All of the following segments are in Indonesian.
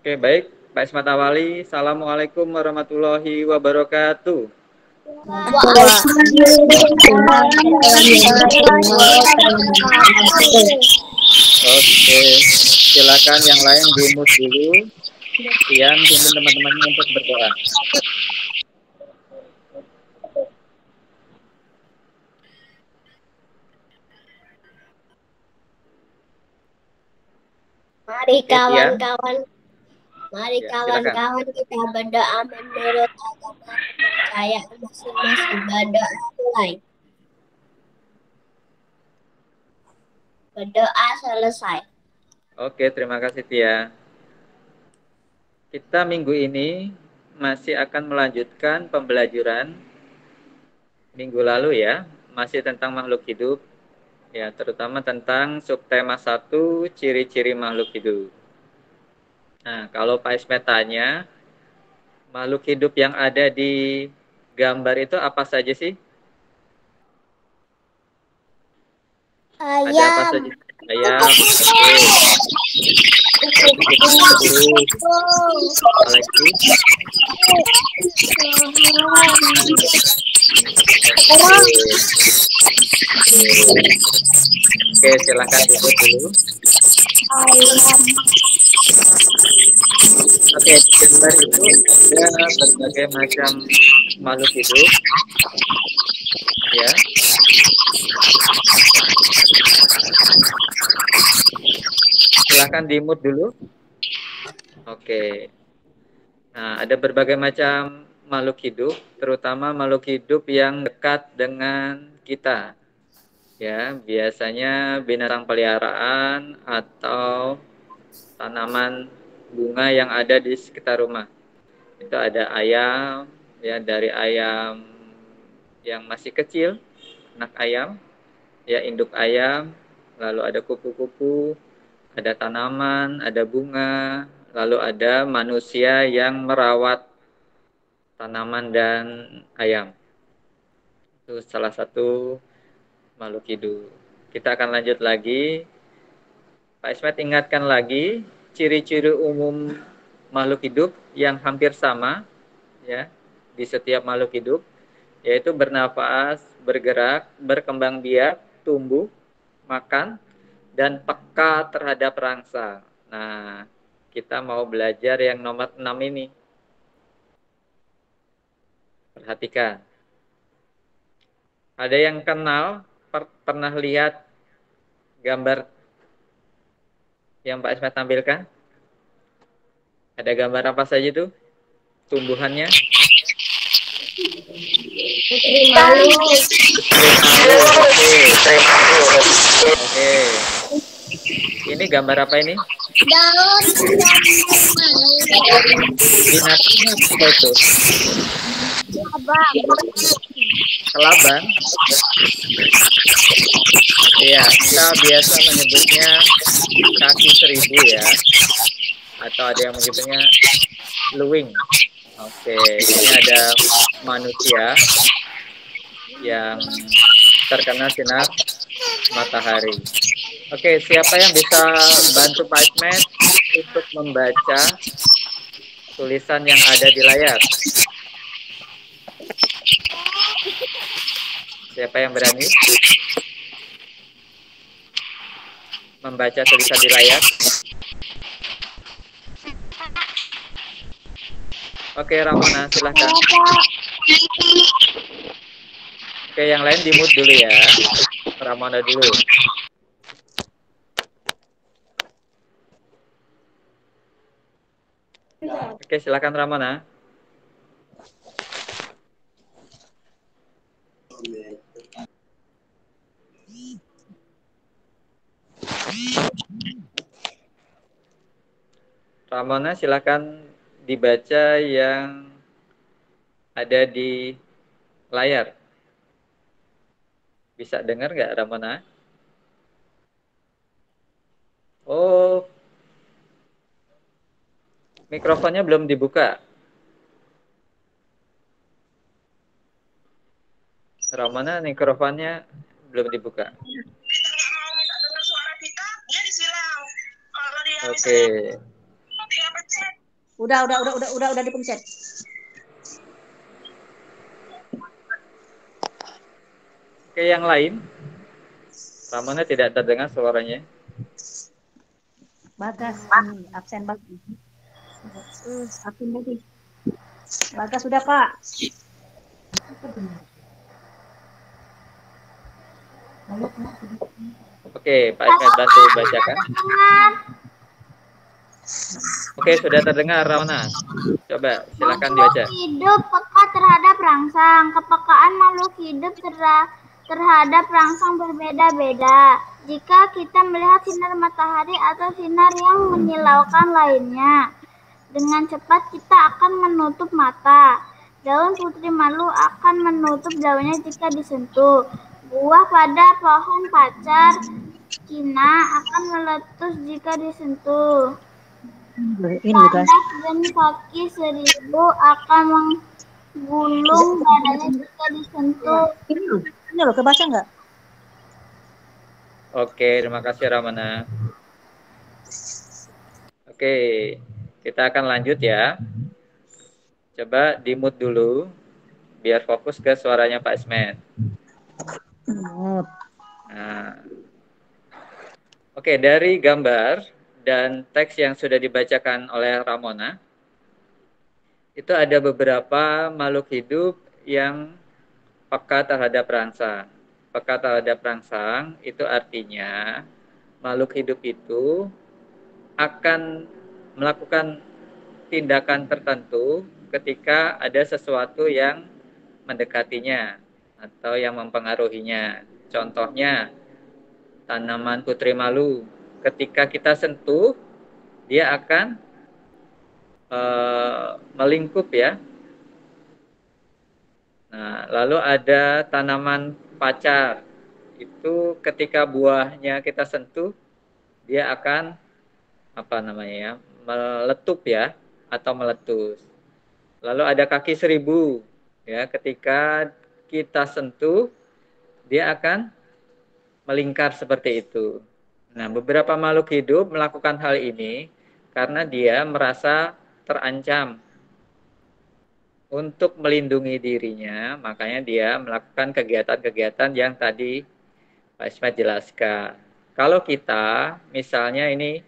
Oke, baik. Pak Ismat Awali, Assalamualaikum warahmatullahi wabarakatuh. Oke, silakan yang lain di-mute dulu. Pian pimpin teman-temannya untuk berdoa. Mari Oke, Tian. Ya, silakan. kawan-kawan kita berdoa menurut agama kepercayaan masing-masing. Berdoa mulai. Berdoa selesai. Oke, terima kasih Tia. Kita minggu ini masih akan melanjutkan pembelajaran minggu lalu ya, masih tentang makhluk hidup. Ya, terutama tentang subtema 1, ciri-ciri makhluk hidup. Nah, kalau Pak Ismet tanya, makhluk hidup yang ada di gambar itu apa saja sih? Ada apa Ayam. saja? Ayam, oke. Berarti kita burung. Apalagi? Oke, silahkan duduk dulu. Oke, di gambar itu ada berbagai macam makhluk hidup, ya. Silahkan di-mute dulu. Oke. Nah, ada berbagai macam makhluk hidup, terutama makhluk hidup yang dekat dengan kita. Ya, biasanya binatang peliharaan atau tanaman bunga yang ada di sekitar rumah. Itu ada ayam, ya dari ayam yang masih kecil, anak ayam, ya induk ayam, lalu ada kupu-kupu, ada tanaman, ada bunga, lalu ada manusia yang merawat tanaman dan ayam. Itu salah satu makhluk hidup. Kita akan lanjut lagi. Pak Ismet ingatkan lagi ciri-ciri umum makhluk hidup yang hampir sama ya di setiap makhluk hidup, yaitu bernafas, bergerak, berkembang biak, tumbuh, makan, dan peka terhadap rangsang. Nah, kita mau belajar yang nomor 6 ini. Perhatikan. Ada yang kenal, pernah lihat gambar yang Pak Ismet tampilkan? Ada gambar apa saja itu? Tumbuhannya? Putri malu. Oke. Ini gambar apa ini? Daun. Binatangnya apa itu? Abang. Kelabang. Iya, kita biasa menyebutnya kaki seribu ya. Atau ada yang menyebutnya luwing. Oke, ini ada manusia yang terkena sinar matahari. Oke, siapa yang bisa bantu Pak Ismet untuk membaca tulisan yang ada di layar? Siapa yang berani membaca tulisan di layar? Oke, Ramona, silahkan. Oke, yang lain di-mute dulu ya. Ramona dulu. Oke, silakan Ramona. Ramona, silakan dibaca yang ada di layar. Bisa dengar nggak, Ramona? Oh, mikrofonnya belum dibuka. Ramona, mikrofonnya belum dibuka. Kita nggak mau minta dengar suara kita, dia disilau. Kalau dia Oke. dia pencet, Udah dipencet. Oke, yang lain. Ramona tidak terdengar suaranya. Bagas ini absen Bagas. Absen lagi. Bagas sudah Pak. Oke, Pak Ismet bantu bacakan. Oke, sudah terdengar Ramona. Coba silakan dibaca. Hidup peka terhadap rangsang. Kepekaan makhluk hidup terhadap rangsang berbeda-beda. Jika kita melihat sinar matahari atau sinar yang menyilaukan lainnya, dengan cepat kita akan menutup mata. Daun putri malu akan menutup daunnya jika disentuh. Buah pada pohon pacar Cina akan meletus jika disentuh. Panas dan kaki seribu akan menggulung badannya jika disentuh. Ini loh, kebaca nggak? Oke, terima kasih Ramona. Oke, kita akan lanjut ya. Coba di-mute dulu, biar fokus ke suaranya Pak Ismet. Nah, oke, dari gambar dan teks yang sudah dibacakan oleh Ramona, itu ada beberapa makhluk hidup yang peka terhadap rangsang. Peka terhadap rangsang itu artinya makhluk hidup itu akan melakukan tindakan tertentu ketika ada sesuatu yang mendekatinya atau yang mempengaruhinya. Contohnya tanaman putri malu. Ketika kita sentuh, dia akan melingkup ya. Nah, lalu ada tanaman pacar. Itu ketika buahnya kita sentuh, dia akan apa namanya ya, meletup ya atau meletus. Lalu ada kaki seribu ya, ketika kita sentuh dia akan melingkar seperti itu. Nah, beberapa makhluk hidup melakukan hal ini karena dia merasa terancam. Untuk melindungi dirinya, makanya dia melakukan kegiatan-kegiatan yang tadi Pak Ismet jelaskan. Kalau kita misalnya ini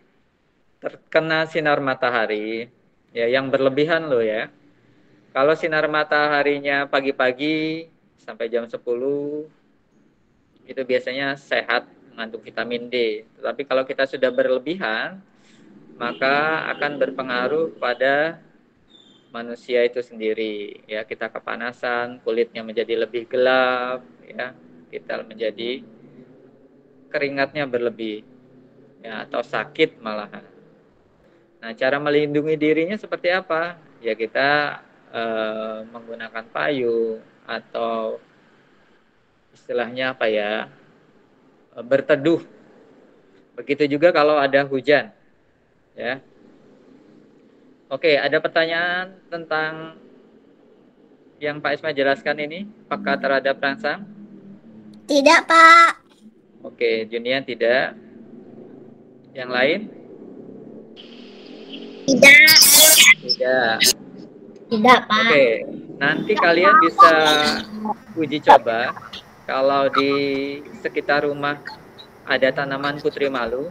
terkena sinar matahari, ya yang berlebihan loh ya. Kalau sinar mataharinya pagi-pagi sampai jam 10, itu biasanya sehat, mengandung vitamin D. Tetapi kalau kita sudah berlebihan, maka akan berpengaruh pada manusia itu sendiri. Ya, kita kepanasan, kulitnya menjadi lebih gelap, ya, kita menjadi keringatnya berlebih, ya, atau sakit malahan. Nah, cara melindungi dirinya seperti apa? Ya kita menggunakan payung atau istilahnya apa ya, berteduh. Begitu juga kalau ada hujan, ya. Oke, ada pertanyaan tentang yang Pak Isma jelaskan ini, peka terhadap rangsang? Tidak, Pak. Oke, Junian tidak. Yang lain? Tidak. Tidak. Tidak, Pak. Oke, nanti kalian bisa uji coba kalau di sekitar rumah ada tanaman putri malu,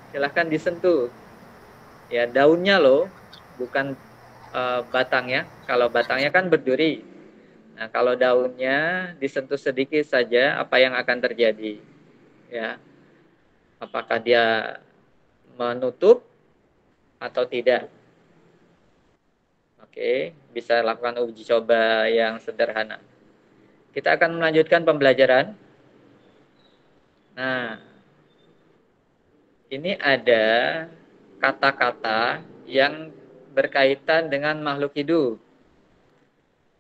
silahkan disentuh. Ya, daunnya loh, bukan batangnya. Kalau batangnya kan berduri. Nah, kalau daunnya disentuh sedikit saja, apa yang akan terjadi? Ya, apakah dia menutup atau tidak? Oke, bisa lakukan uji coba yang sederhana. Kita akan melanjutkan pembelajaran. Nah, ini ada kata-kata yang berkaitan dengan makhluk hidup.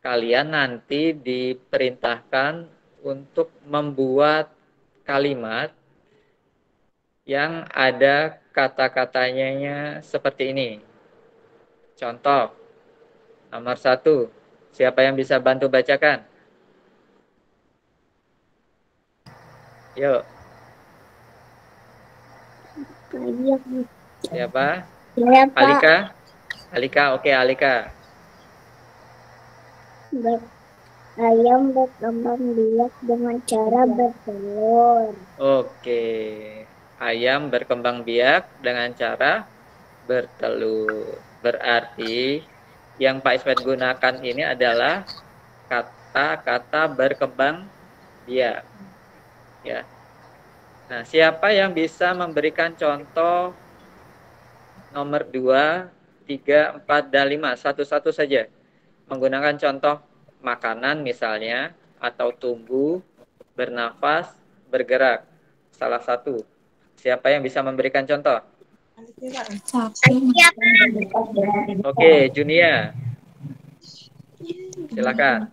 Kalian nanti diperintahkan untuk membuat kalimat yang ada kata-katanya seperti ini. Contoh, nomor 1. Siapa yang bisa bantu bacakan? Yuk. Siapa? Saya, Pak. Alika? Alika, oke Alika. Ayam berkembang biak dengan cara bertelur. Oke. Ayam berkembang biak dengan cara bertelur. Berarti yang Pak Ismet gunakan ini adalah kata-kata berkembang biak. Ya. Nah, siapa yang bisa memberikan contoh nomor 2, 3, 4, dan 5? Satu-satu saja. Menggunakan contoh makanan misalnya, atau tumbuh, bernafas, bergerak. Salah satu. Siapa yang bisa memberikan contoh? Oke, Junia. Silakan.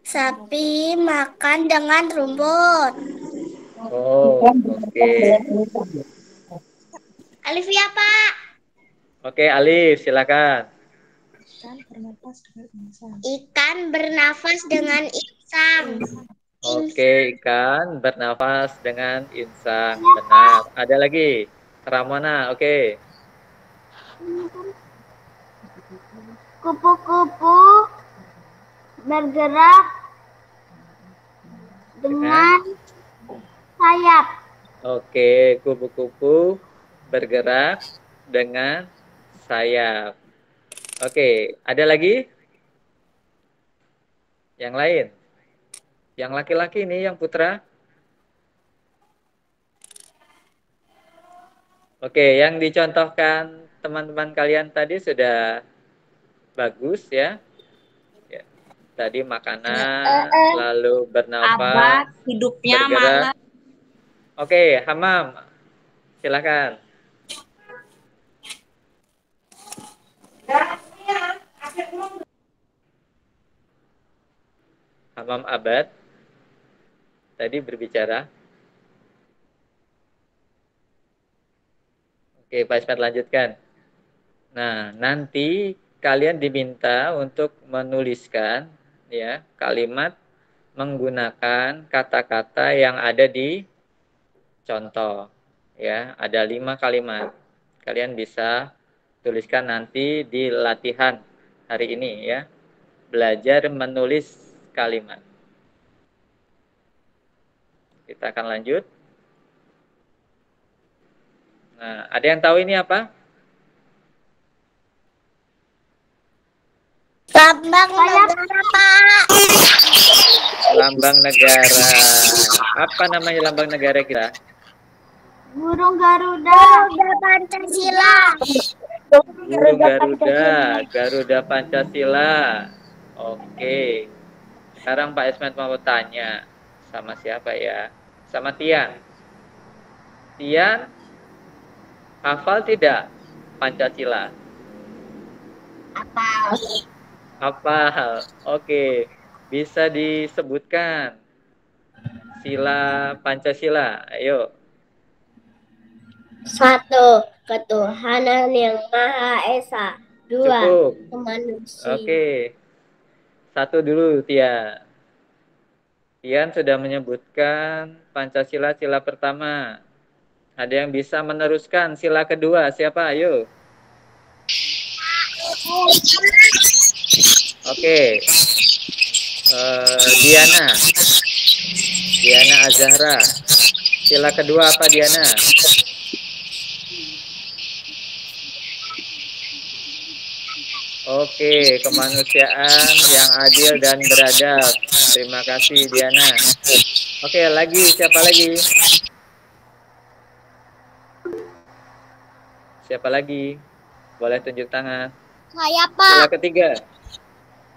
Sapi makan dengan rumput. Oh, oke. Alifia, Pak. Oke, Alif, silakan. Ikan bernafas dengan insang. Oke, ikan bernafas dengan insang. Benar. Ada lagi? Ramona, oke. Kupu-kupu bergerak dengan sayap. Oke, kupu-kupu bergerak dengan sayap. Oke, ada lagi? Yang lain? Yang laki-laki nih, yang putra? Oke, yang dicontohkan teman-teman kalian tadi sudah bagus ya. Ya. Tadi makanan, lalu Abad bernafas, hidupnya bergerak. malam. Oke, Hamam, silakan. Hamam Abad tadi berbicara. Oke, Pak Ismat lanjutkan. Nah, nanti kalian diminta untuk menuliskan ya kalimat menggunakan kata-kata yang ada di contoh. Ya, ada 5 kalimat. Kalian bisa tuliskan nanti di latihan hari ini ya. Belajar menulis kalimat. Kita akan lanjut. Nah, ada yang tahu ini apa? Lambang negara, Pak. Lambang negara. Apa namanya lambang negara kita? Burung Garuda. Garuda Pancasila. Burung Garuda, Garuda Pancasila. Oke. Sekarang Pak Esmet mau tanya sama siapa ya? Sama Tian. Tian, hafal tidak Pancasila? Apa? Hafal. Oke. Bisa disebutkan sila Pancasila. Ayo. 1. Ketuhanan yang Maha Esa. 2. Cukup. Kemanusiaan. Oke. Satu dulu, Tian. Tian sudah menyebutkan Pancasila sila pertama. Ada yang bisa meneruskan sila kedua? Siapa? Ayo. Oke. Diana. Diana Azahra. Sila kedua apa, Diana? Oke, kemanusiaan yang adil dan beradab. Terima kasih, Diana. Oke, lagi. Siapa lagi? Siapa lagi? Boleh tunjuk tangan. Saya, Pak. Sila ketiga.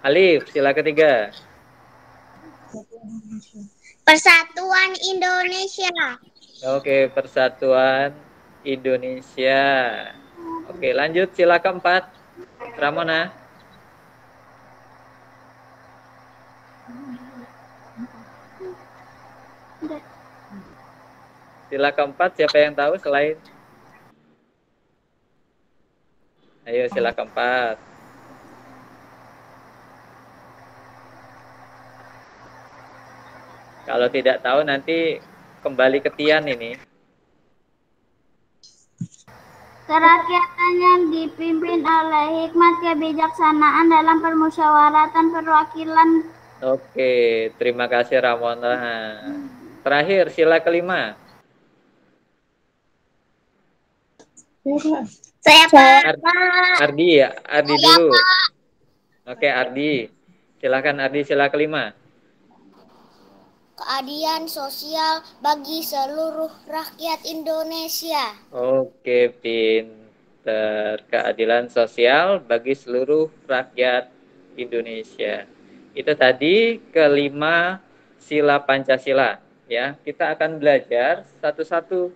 Alif, sila ketiga. Persatuan Indonesia. Oke, Persatuan Indonesia. Oke, lanjut sila keempat. Ramona. Sila keempat siapa yang tahu selain? Ayo sila keempat. Kalau tidak tahu nanti kembali ke Tian ini. Kerakyatan yang dipimpin oleh hikmat kebijaksanaan dalam permusyawaratan perwakilan. Oke, terima kasih Ramona. Terakhir, sila kelima. Saya Pak. Ardi ya, Ardi dulu. Oke, Ardi. Silakan Ardi, sila kelima. Keadilan sosial bagi seluruh rakyat Indonesia. Oke, pinter. Keadilan sosial bagi seluruh rakyat Indonesia. Itu tadi kelima sila Pancasila. Ya, kita akan belajar satu-satu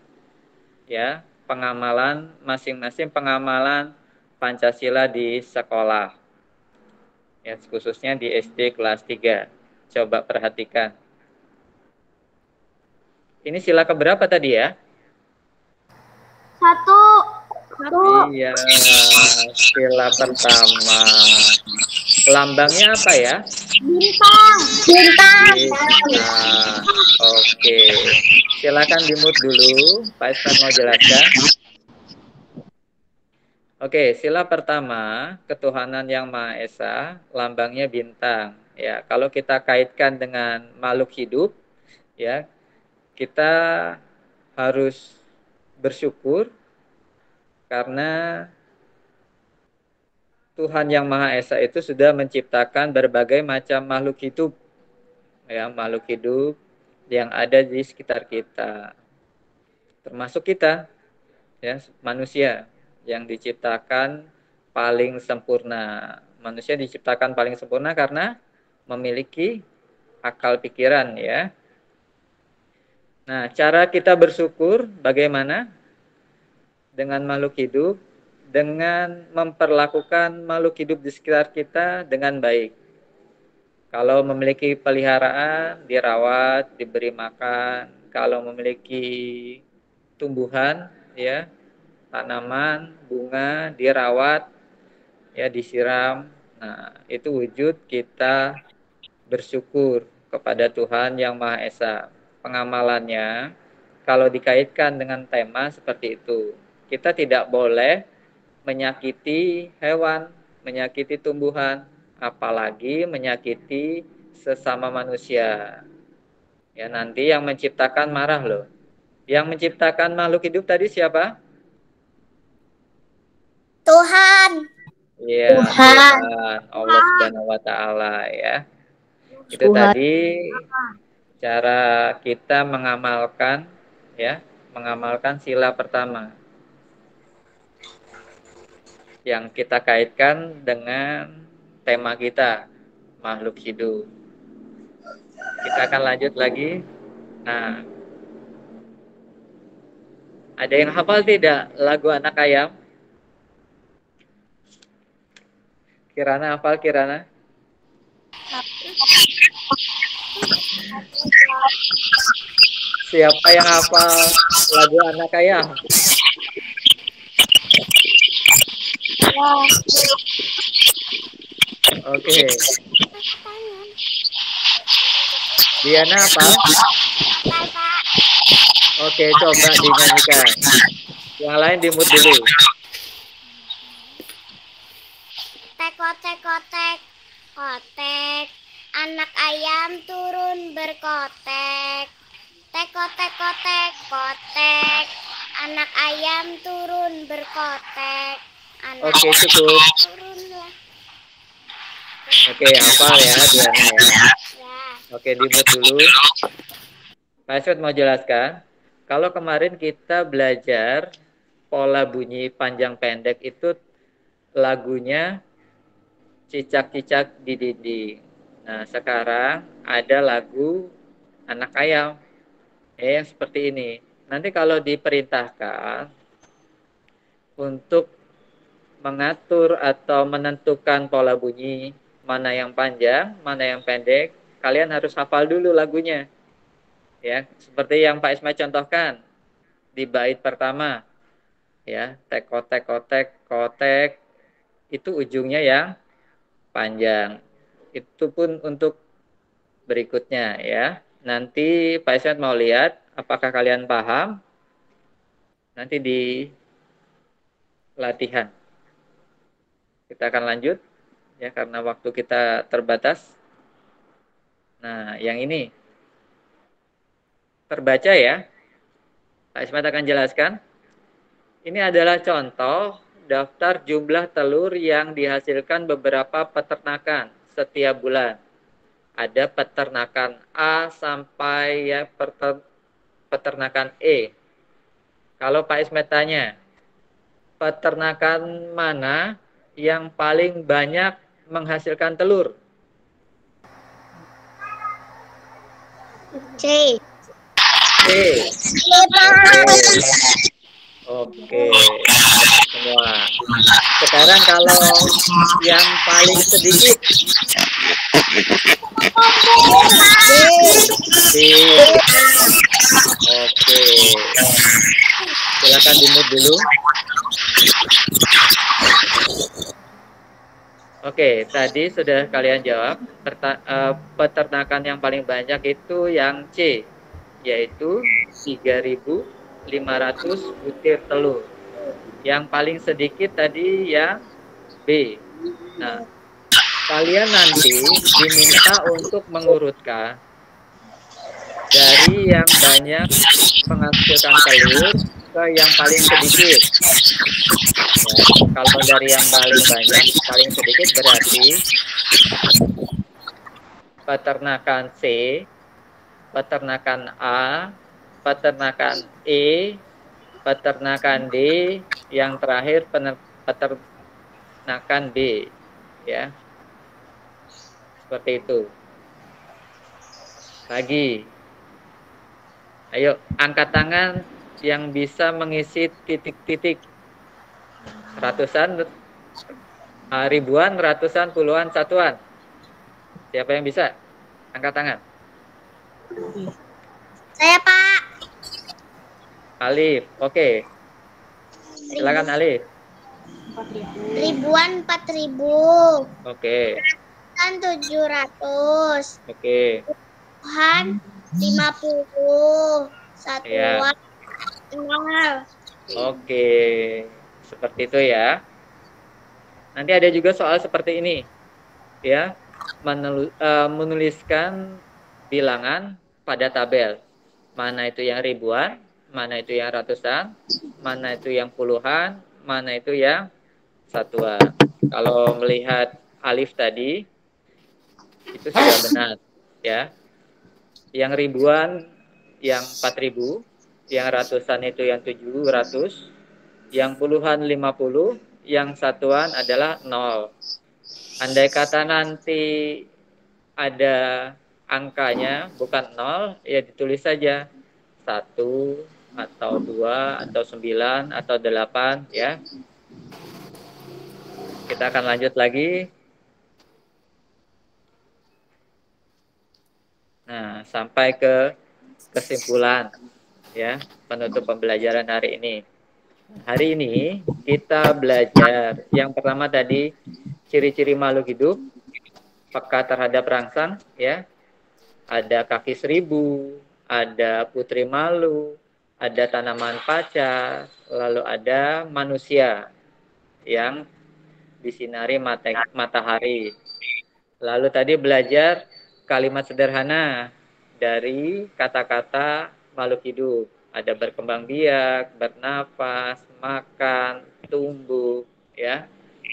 ya pengamalan masing-masing pengamalan Pancasila di sekolah. Ya, khususnya di SD kelas 3. Coba perhatikan. Ini sila keberapa tadi ya? Satu. Iya, sila pertama. Lambangnya apa ya? Bintang. Bintang. Oke. Silakan di-mute dulu. Pak Isman mau jelaskan. Oke, sila pertama, ketuhanan yang Maha Esa, lambangnya bintang. Ya, kalau kita kaitkan dengan makhluk hidup, ya, kita harus bersyukur karena Tuhan yang Maha Esa itu sudah menciptakan berbagai macam makhluk hidup, ya, makhluk hidup yang ada di sekitar kita, termasuk kita, ya, manusia yang diciptakan paling sempurna. Manusia diciptakan paling sempurna karena memiliki akal pikiran, ya. Nah, cara kita bersyukur bagaimana? Dengan makhluk hidup, dengan memperlakukan makhluk hidup di sekitar kita dengan baik. Kalau memiliki peliharaan, dirawat, diberi makan. Kalau memiliki tumbuhan, ya, tanaman, bunga, dirawat, ya, disiram. Nah, itu wujud kita bersyukur kepada Tuhan yang Maha Esa. Pengamalannya, kalau dikaitkan dengan tema seperti itu, kita tidak boleh menyakiti hewan, menyakiti tumbuhan, apalagi menyakiti sesama manusia. Ya, nanti yang menciptakan marah loh. Yang menciptakan makhluk hidup tadi siapa? Tuhan. Iya, Tuhan, Allah Subhanahu wa taala, ya. Itu tadi cara kita mengamalkan, ya, mengamalkan sila pertama yang kita kaitkan dengan tema kita, makhluk hidup. Kita akan lanjut lagi. Nah, ada yang hafal tidak lagu Anak Ayam? Kirana hafal, Kirana? Siapa yang hafal lagu Anak Ayam? Oke. Diana apa? Oke, coba dinyanyikan. Yang lain di-mute dulu. Kotek, kotek, kotek. Anak ayam turun berkotek. Kotek, kotek, kotek. Anak ayam turun berkotek. Oke, cukup. Turunlah. Oke, hafal ya Diana ya. Oke, di-mute dulu. Pak Eswet mau jelaskan. Kalau kemarin kita belajar pola bunyi panjang pendek itu lagunya Cicak-cicak di dinding. Nah, sekarang ada lagu Anak Ayam. Yang seperti ini. Nanti kalau diperintahkan untuk mengatur atau menentukan pola bunyi, mana yang panjang, mana yang pendek, kalian harus hafal dulu lagunya. Ya, seperti yang Pak Ismail contohkan di bait pertama. Ya, tek kotek kotek kotek itu ujungnya yang panjang. Itu pun untuk berikutnya ya. Nanti Pak Ismail mau lihat apakah kalian paham. Nanti latihan. Kita akan lanjut ya karena waktu kita terbatas. Nah, yang ini terbaca ya. Pak Ismat akan jelaskan. Ini adalah contoh daftar jumlah telur yang dihasilkan beberapa peternakan setiap bulan. Ada peternakan A sampai ya peternakan E. Kalau Pak Ismet tanya, peternakan mana yang paling banyak menghasilkan telur? C. C. Oke. Semua. Sekarang kalau yang paling sedikit. C. Oke. Silakan di-mute dulu. Oke, tadi sudah kalian jawab. Peternakan yang paling banyak itu yang C, yaitu 3.500 butir telur. Yang paling sedikit tadi yang B. Nah, kalian nanti diminta untuk mengurutkan dari yang banyak menghasilkan telur ke yang paling sedikit. Ya, kalau dari yang paling banyak, paling sedikit berarti peternakan C, peternakan A, peternakan E, peternakan D, yang terakhir peternakan B. Ya, seperti itu. Lagi, ayo angkat tangan yang bisa mengisi titik-titik. Ratusan, ribuan, ratusan, puluhan, satuan. Siapa yang bisa? Angkat tangan. Saya, Pak. Alif, oke. Silakan Alif. Ribuan 4.000. Oke. Kan 700. Oke. Tuhan 50. Ya. Satuan 0. Oke. Seperti itu ya. Nanti ada juga soal seperti ini. Ya. Menuliskan bilangan pada tabel. Mana itu yang ribuan, mana itu yang ratusan, mana itu yang puluhan, mana itu yang satuan. Kalau melihat Alif tadi, itu sudah benar. Ya. Yang ribuan, yang 4.000, yang ratusan itu yang 700, yang puluhan 50, yang satuan adalah 0. Andai kata nanti ada angkanya bukan 0, ya ditulis saja 1 atau 2 atau 9 atau 8 ya. Kita akan lanjut lagi. Nah, sampai ke kesimpulan ya, penutup pembelajaran hari ini. Hari ini kita belajar yang pertama tadi ciri-ciri makhluk hidup, peka terhadap rangsang ya. Ada kaki seribu, ada putri malu, ada tanaman pacar, lalu ada manusia yang disinari matahari. Lalu tadi belajar kalimat sederhana dari kata-kata makhluk hidup. Ada berkembang biak, bernafas, makan, tumbuh, ya.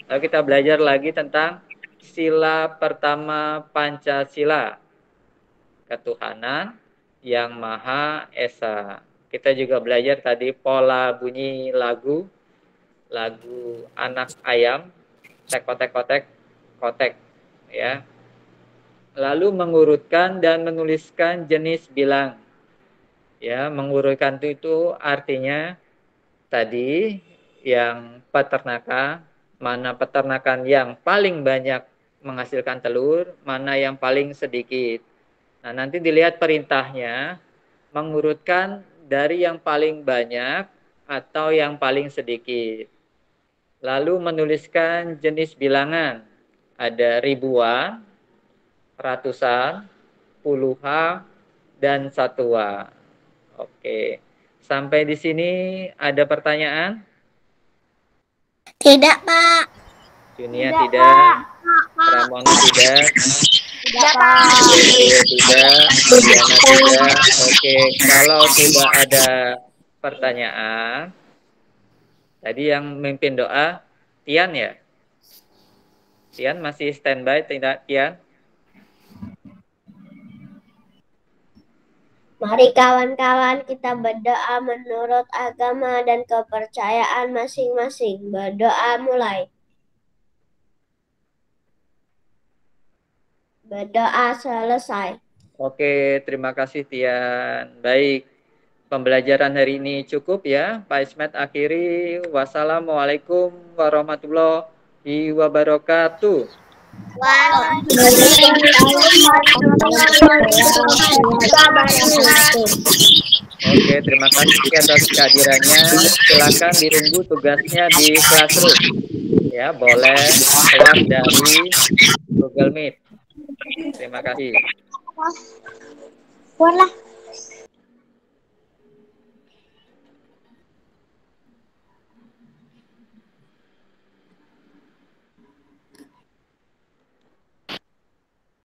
Lalu kita belajar lagi tentang sila pertama Pancasila, ketuhanan yang Maha Esa. Kita juga belajar tadi pola bunyi lagu anak ayam, tek-kotek-kotek, kotek, ya. Lalu mengurutkan dan menuliskan jenis bilang. Ya, mengurutkan itu artinya tadi yang peternakan, mana peternakan yang paling banyak menghasilkan telur, mana yang paling sedikit. Nah, nanti dilihat perintahnya mengurutkan dari yang paling banyak atau yang paling sedikit. Lalu menuliskan jenis bilangan. Ada ribuan, ratusan, puluhan, dan satuan. Oke. Sampai di sini ada pertanyaan? Tidak, Pak. Junia Tidak, tidak. Pak. Ramona tidak. Tidak, Pak. Rio tidak. Diana tidak. Oke, kalau tidak ada pertanyaan, tadi yang memimpin doa Tian ya? Tian masih standby tidak, Tian? Mari kawan-kawan kita berdoa menurut agama dan kepercayaan masing-masing. Berdoa mulai. Berdoa selesai. Oke, terima kasih Tian. Baik, pembelajaran hari ini cukup ya. Pak Ismet akhiri. Wassalamualaikum warahmatullahi wabarakatuh. Oke, terima kasih atas kehadirannya. Silakan ditunggu tugasnya di Classroom. Ya, boleh keluar dari Google Meet. Terima kasih. Boleh.